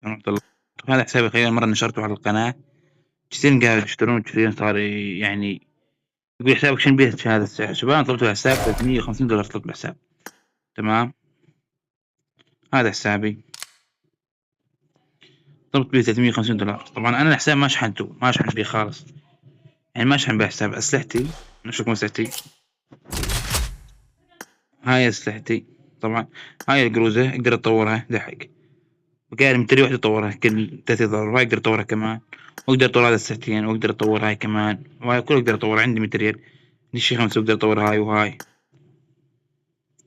ورحمة الله. هذا حسابي أخيرا مرة نشرته على القناة، كثير قاعد يشترون كثير صار يعني يقول حسابك شنو بيه هذا السعر؟ شباب أنا طلبت الحساب $350 طلبت الحساب، تمام؟ هذا حسابي طلبت بيه $350. طبعا أنا الحساب ما شحنته، ما شحنت بيه خالص، يعني ما شحن بيه حساب. أسلحتي نشوفكم أسلحتي، هاي أسلحتي طبعا، هاي القروزة أقدر أطورها دحق، بقاري متري واحدة أطورها كل $3، وهاي أقدر أطورها كمان، وأقدر أطور هذا الساعتين، وأقدر أطور هاي كمان، وهاي كله أقدر أطور. عندي ماتريال شي 5 أقدر أطور هاي وهاي.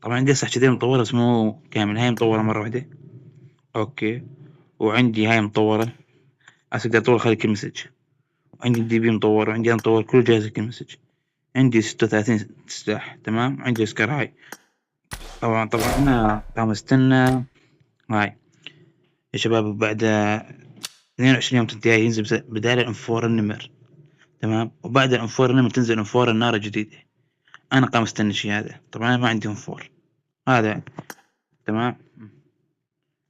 طبعا عندي ساعتين مطورة بس مو كامل، هاي مطورة مرة واحدة أوكي، وعندي هاي مطورة هسه أقدر أطور خلي كل مسج، وعندي الدي بي مطور، وعندي أنا مطور كل جهاز كل مسج، عندي 36 سلاح تمام، عندي أسكر هاي. طبعا أنا قام استنى هاي يا شباب، بعد 22 يوم تنتهي ينزل بدال الانفور النمر، تمام، وبعد الانفور النمر تنزل انفور النار الجديدة. انا قام استنى الشي هذا، طبعا انا ما عندي انفور هذا، تمام.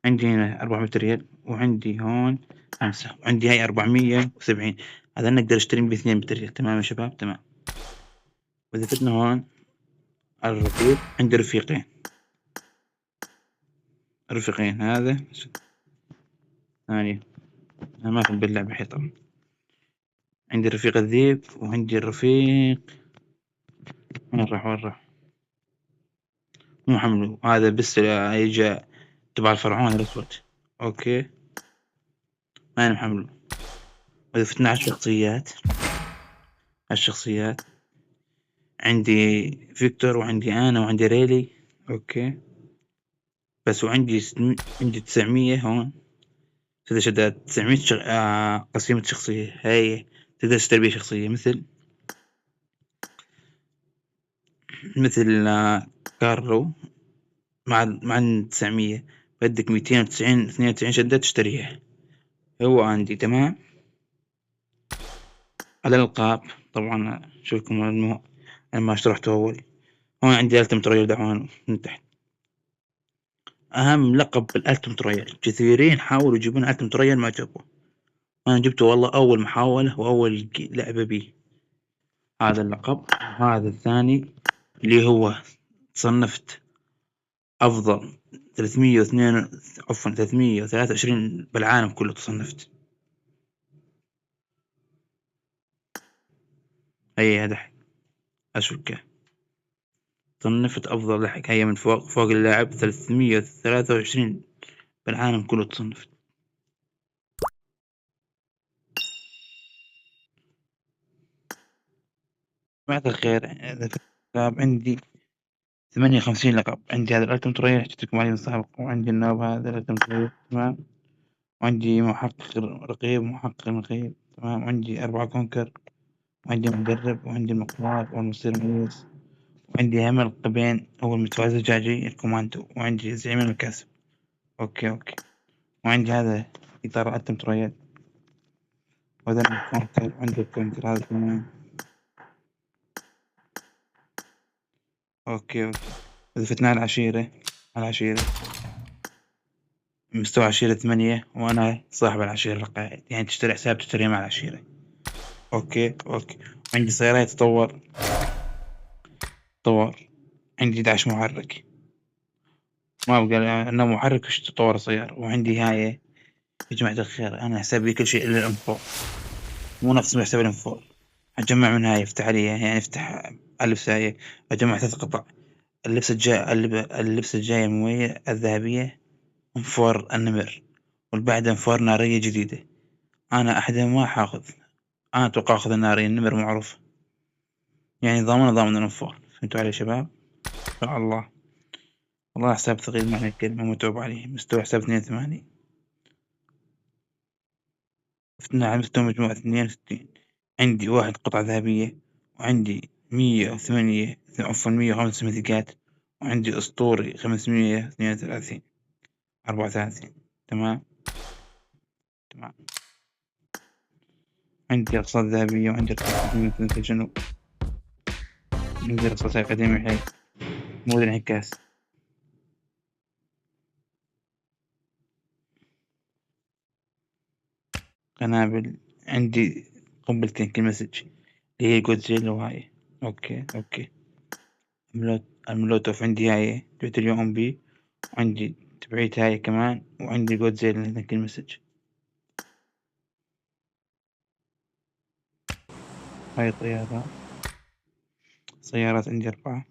عندي هنا 400 ريال، وعندي هون 5، وعندي هاي 470. هذا انا اقدر اشتري باثنين بتريال، تمام يا شباب تمام. واذا فتنا هون على الرفيق، عندي رفيقين هذا ثانية، انا ما فهمت باللعبة حيطة. عندي الرفيق الذيب، وعندي الرفيق وين راح مو حمله هذا بس يجي تبع الفرعون الأسود أوكي، ما أنا محمله. وإذا فتنا على الشخصيات عندي فيكتور، وعندي أنا، وعندي ريلي أوكي بس، وعندي عندي 900 هون 6 شدات 900 قسيمة شخصية، هاي تقدر تشتري بيها شخصية مثل كارلو مع 900 بدك 290 92 شدة تشتريها، هو عندي تمام. على الألقاب طبعا شوفكم أنا ما شرحته أول. هون عندي ألتيميت رويال دعوان من تحت، أهم لقب بالألتيميت رويال، كثيرين حاولوا يجيبون ألتيميت رويال ما جابوه، أنا جبته والله أول محاولة وأول لعبة بيه. هذا اللقب، هذا الثاني اللي هو تصنفت أفضل 302 عفوا 323 بالعالم كله تصنفت. هي هذا أشوكه صنفت أفضل لحق، هي من فوق اللاعب 323 بالعالم كله تصنفت. بعد الخير إذا في لقب عندي 58 لقب، عندي هذا الألتيميت رويال حكيت لكم عليه من سابق، وعندي النوب هذا الألتيميت رويال تمام، وعندي محقق رقيب ومحقق رقيب تمام، وعندي 4 كونكر، وعندي مدرب، وعندي المقوار والمصير ميز، وعندي هم لقبين، هو المتفاز الزجاجي الكوماندو، وعندي زعيم المكاسب أوكي، وعندي هذا إطار الألتيميت رويال، وهذا الكونكر، وعندي الكونكر هذا كمان أوكي. إذا فتنا على العشيرة مستوى عشيرة 8، وأنا صاحب العشيرة القائد، يعني تشتري حساب تشتريه مع العشيرة أوكي. عندي سيارات تطور، عندي 11 محرك، ما بقى أنا محرك وش تطور سيارة، وعندي هاي يا جماعة الخير أنا حسابي كل شيء إلا الإنفور، مو نفس ما حساب الإنفور. أجمع من هاي افتح علي، يعني افتح اللبس هاي، أجمع 3 قطع. اللبس الجاي المميز الذهبية انفور النمر، والبعد انفور نارية جديدة. أنا أحدهم ما حاخذ، أنا أتوقع أخذ النارية، النمر معروف يعني ضامن الانفور. فهمتوا علي يا شباب؟ يا الله والله حساب ثقيل معنى الكلمة، متعوب عليه. مستوى حساب 82، فتنا على مستوى مجموعة 62. عندي 1 قطعة ذهبية، وعندي 108 عفوا 105 ميثيكات، وعندي أسطوري 532 34 تمام. عندي رصاص ذهبية، وعندي رصاص مثل الجنوب، عندي رصاص أكاديمي حي مود انعكاس. قنابل، عندي قنبلتين كل مسج اللي هي جودزيلا وهاي. اوكي. المولوتوف عندي هاي deuterium بي، وعندي تبعيت هاي كمان، وعندي جودزيلا هنا كل مسج. هاي سيارات عندي 4.